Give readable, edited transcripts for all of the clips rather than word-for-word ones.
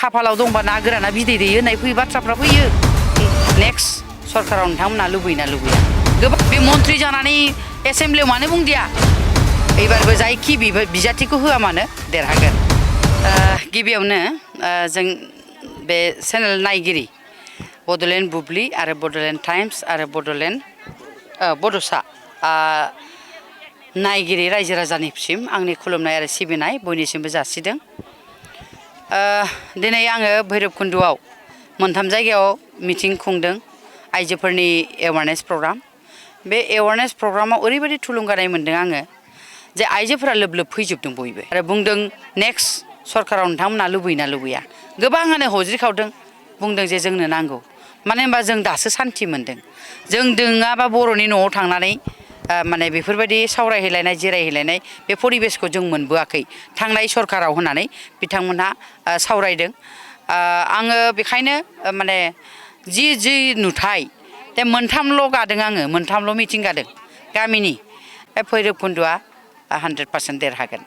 खाफालाव दंबा ना गोराना बिदै दैयो होननाय फैयो बाथ्राफ्रा फैयो नेक्स्ट सरकाराव नोंथांमोना लुबैना लुबैया गोबां बे मन्थ्रि जानानै एसेमब्लियाव मानो बुंदिया एबारबो जायखि बिजाथिखौ होआ मानो देरहागोन गिबियावनो जों बे चेनेल नायगिरि बड'लेण्ड बुब्लि आरो बड'लेण्ड टाइम्स आरो बड'लेण्ड बड'सा नायगिरि रायजो राजानिसिम आंनि खुलुमनाय आरो सिबिनाय बयनिसिमबो जासिदों दिनै आङो भैरबकुन्द'आव मोनथाम जायगायाव मिटिं खुंदों आइजोफोरनि एवारनेस प्रग्राम बे एवारनेस प्रग्रामाव ओरैबायदि थुलुंगानाय मोन्दों आङो जे आइजोफोरा लोब लोब फैजोबदों बयबो आरो बुंदों नेक्स्ट सरकाराव नोंथांमोना लुबैना लुबैया गोबाङानो हज्रिखावदों बुंदों जे जोंनो नांगौ मानो होनबा जों दासो सान्थि मोन्दों जों दोङाबा बर'नि न'आव थांनानै माने बेफोरबायदि सावरायहैलायनाय जिरायहैलायनाय बे परिबेसखौ जों मोनबोआखै थांनाय सरकाराव होननानै बिथांमोनहा सावरायदों आङो बेखायनो माने जि नुथाय दा मोनथामल' गादों आङो मोनथामल' मिटिं गादों गामिनि भैरबकुन्द'आ 100% देरहागोन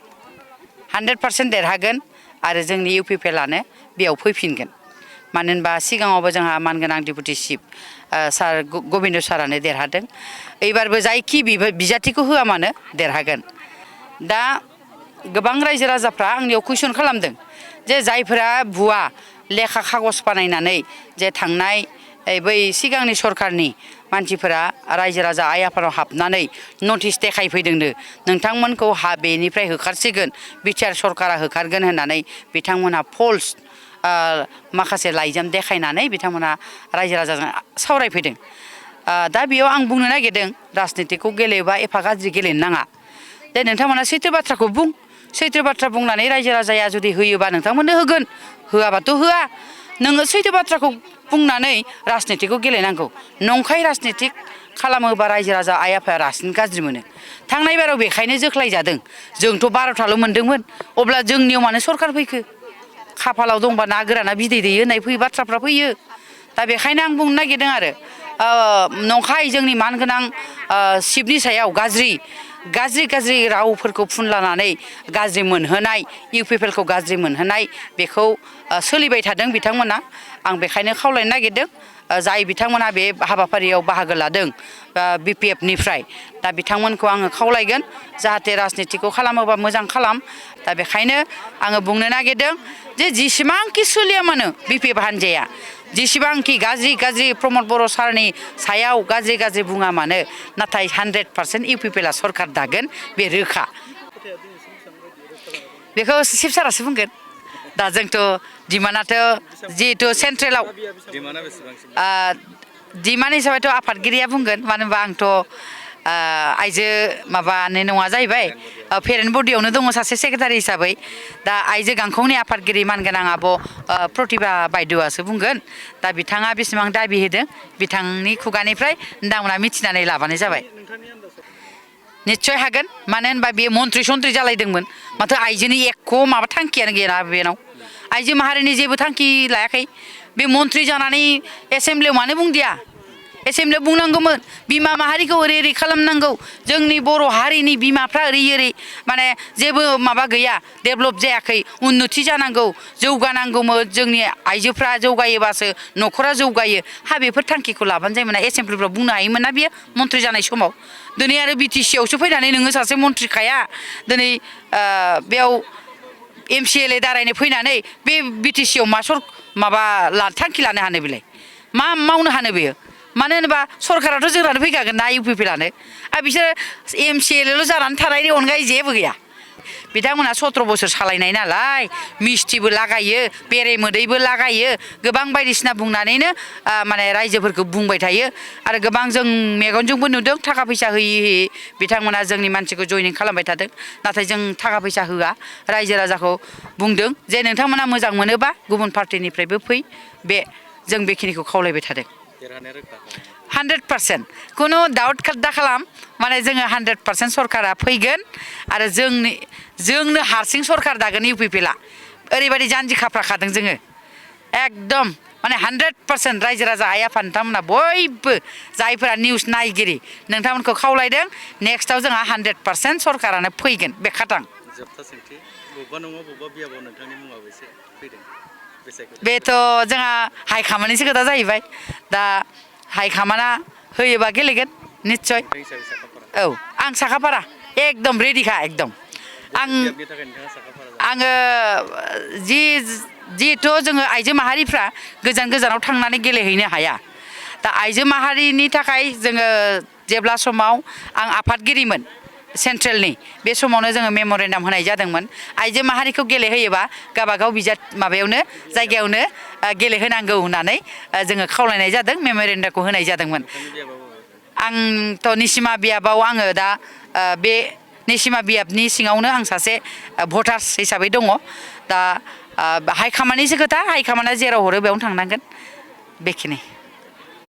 100% देरहागोन आरो जोंनि इउपिपिएलआनो बेयाव फैफिनगोन मानो होनबा सिगाङावबो जोंहा मानगोनां डिपुटि चिफ सार गबिन्द सारानो देरहादों एबारबो जायखि बिजाथिखौ होआ मानो देरहागोन दा गोबां रायजो राजाफ्रा आंनियाव कुइसन खालामदों जे जायफोरा भुवा लेखा खागज बानायनानै जे थांनाय बै सिगांनि सरकारनि मानसिफोरा रायजो राजा आइ आफानाव हाबनानै नटिस देखायफैदोंनो नोंथांमोनखौ बेनिफ्राय होखारसिगोन बिटिआर सरकारा होखारगोन होननानै बिथांमोनहा फल्स माखासे लाइजाम देखायनानै बिथांमोना रायजो राजाजों सावरायफैदों दा बेयाव आं बुंनो नागिरदों राजनितिखौ गेलेबा एफा गाज्रि गेलेनो नाङा दे नोंथांमोना सैथो बाथ्राखौ बुं सैथो बाथ्रा बुंनानै रायजो राजाया जुदि होयोबा नोंथांमोननो होगोन होआबाथ' होआ नोङो सैथो बाथ्राखौ बुंनानै राजनितिखौ गेलेनांगौ नंखाय राजनितिक खालामोबा रायजो राजा आइ आफाया रासिन गाज्रि मोनो थांनाय बाराव बेखायनो जोख्लायजादों जोंथ' 12थाल' मोनदोंमोन अब्ला जोंनियाव मानो सरकार फैखो खाफालाव दंबा ना गोराना बिदै दैयो होननाय फैयो बाथ्राफ्रा फैयो दा बेखायनो आं बुंनो नागिरदों आरो नंखाय जोंनि मानगोनां चिफनि सायाव गाज्रि रावफोरखौ फुनलानानै गाज्रि मोनहोनाय इउपिपिएलखौ गाज्रि मोनहोनाय बेखौ सोलिबाय थादों बिथांमोना आं बेखायनो खावलायनो नागिरदों जाय बिथांमोना बे हाबाफारियाव बाहागो लादों बिपिएफनिफ्राय दा बिथांमोनखौ आङो खावलायगोन जाहाथे राजनितिखौ खालामोबा मोजां खालाम दा बेखायनो आङो बुंनो नागिरदों जे जेसेबांखि सोलिया मानो बिपिएफ हान्जाया जेसेबांखि गाज्रि प्रमद बर' सारनि सायाव गाज्रि बुङा मानो नाथाय 100% इउपिपिएलआ सरकार दागोन बे रोखा बेखौ चिफ सारासो बुंगोन दा जोंथ' डिमान्डआथ' जिहेथु सेन्ट्रेलाव डिमान्ड हिसाबैथ' आफादगिरिया बुंगोन मानो होनबा आंथ' आइजो माबानो नङा जाहैबाय पेरेन्ट बडियावनो दङ सासे सेक्रेटारि हिसाबै दा आइजो गांखंनि आफादगिरि मानगोनां आब' प्रतिभा बायद'आसो बुंगोन दा बिथाङा बेसेबां दाबि होदों बिथांनि खुगानिफ्राय नोंथांमोना मिथिनानै लाबानो जाबाय निस्सय हागोन मानो होनबा बे मन्थ्रि सन्थ्रि जालायदोंमोन माथो आइजोनि एख' माबा थांखियानो गैया बेनाव आइजो माहारिनि जेबो थांखि लायाखै बे मन्थ्रि जानानै एसेमब्लियाव मानो बुंदिया एसेमब्लियाव बुंनांगौमोन बिमा माहारिखौ ओरै खालामनांगौ जोंनि बर' हारिनि बिमाफ्रा ओरै माने जेबो माबा गैया डेभेलप जायाखै उन्नति जानांगौ जौगानांगौमोन जोंनि आइजोफ्रा जौगायोबासो न'खरा जौगायो बेफोर थांखिखौ लाबानो जायोमोन एसेमब्लिफ्राव बुंनो हायोमोन ना बियो मन्थ्रि जानाय समाव दिनै आरो बिटिसिआवसो फैनानै नोङो सासे मन्थ्रिखाया दिनै बेयाव एमसिएलए दारायनो फैनानै बे बिटिसिआव माबा थांखि लानो हानो बेलाय मा मावनो हानो बेयो मानो होनोबा सरकाराथ' जोंनानो फैखागोन ना इउपिपिएलआनो बिसोर एमसिएलएल' जानानै थानायनि अनगायै जेबो गैया बिथांमोनहा 17 बोसोर सालायनाय नालाय मिस्थिबो लागायो बेरे मोदैबो लागायो गोबां बायदिसिना बुंनानैनो माने रायजोफोरखौ बुंबाय थायो आरो गोबां जों मेगनजोंबो नुदों थाखा फैसा होयै बिथांमोना जोंनि मानसिखौ जयनिं खालामबाय थादों नाथाय जों थाखा फैसा होआ रायजो राजाखौ बुंदों जे नोंथांमोना मोजां मोनोबा गुबुन पार्टिनिफ्रायबो फै बे जों बेखिनिखौ खावलायबाय थादों 100% खुनु डाउट दा खालाम माने जोङो 100% सरकारा फैगोन आरो जोंनो हारसिं सरकार दागोन इउपिपिएलआ ओरैबायदि जानजि खाफ्राखादों जोङो एकदम माने 100% रायजो राजा आइ आफा नोंथांमोना बयबो जायफोरा निउस नायगिरि नोंथांमोनखौ खावलायदों नेक्स्टआव जोंहा 100% सरकारानो फैगोन बे खाथां जोबथा सोंथि बबेबा नङा बबेबा बियाबाव नोंथांनि मुङाबो एसे फैदों बेथ' जोंहा हाइकामान्डनिसो खोथा जाहैबाय दा हाइकामान्डा होयोबा गेलेगोन निस्सय औ आं साखाफारा एकदम रेडिखा एकदम आङो जिहेथु जोङो आइजो माहारिफ्रा गोजान गोजानाव थांनानै गेलेहैनो हाया दा आइजो माहारिनि थाखाय जोङो जेब्ला समाव आं आफादगिरिमोन सेन्ट्रेलनि बे समावनो जोङो मेम'रेन्डाम होनाय जादोंमोन आइजो माहारिखौ गेलेहोयोबा गावबागाव बिजाब माबायावनो जायगायावनो गेलेहोनांगौ होननानै जोङो खावलायनाय जादों मेम'रेन्डामखौ होनाय जादोंमोन आंथ' निसिमा बियाबाव आङो दा बे निसिमा बियाबनि सिङावनो आं सासे भटार्स हिसाबै दङ दा हाइकामान्डनिसो खोथा हाइकामान्डा जेराव हरो बेयावनो थांनांगोन बेखिनि